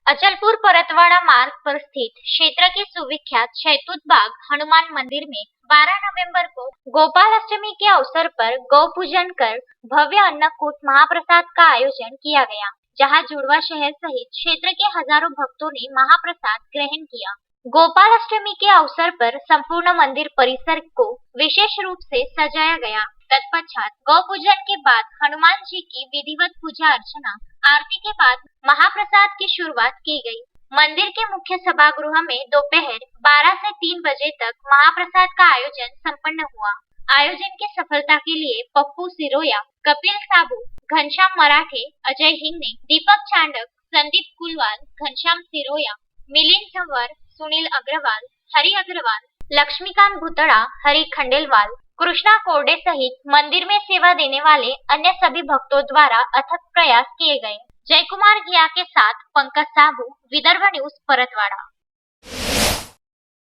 अचलपुर परतवाड़ा मार्ग पर स्थित क्षेत्र के सुविख्यात शहतूत बाग हनुमान मंदिर में 12 नवंबर को गोपालाष्टमी के अवसर पर गौ पूजन कर भव्य अन्नकूट महाप्रसाद का आयोजन किया गया, जहां जुड़वा शहर सहित क्षेत्र के हजारों भक्तों ने महाप्रसाद ग्रहण किया। गोपालाष्टमी के अवसर पर संपूर्ण मंदिर परिसर को विशेष रूप से सजाया गया। तत्पश्चात गौ पूजन के बाद हनुमान जी की विधिवत पूजा अर्चना, आरती के बाद महाप्रसाद की शुरुआत की गई। मंदिर के मुख्य सभागृह में दोपहर 12 से 3 बजे तक महाप्रसाद का आयोजन संपन्न हुआ। आयोजन की सफलता के लिए पप्पू सिरोया, कपिल साबू, घनश्याम मराठे, अजय हिंगने, दीपक चांडक, संदीप कुलवाल, घनश्याम सिरोया, मिलिंद झंवर, सुनील अग्रवाल, हरि अग्रवाल, लक्ष्मीकांत भुतड़ा, हरि खंडेलवाल, कृष्णा कोरडे सहित मंदिर में सेवा देने वाले अन्य सभी भक्तों द्वारा अथक प्रयास किए गए। जयकुमार घिया के साथ पंकज साबू, विदर्भ न्यूज, परतवाड़ा।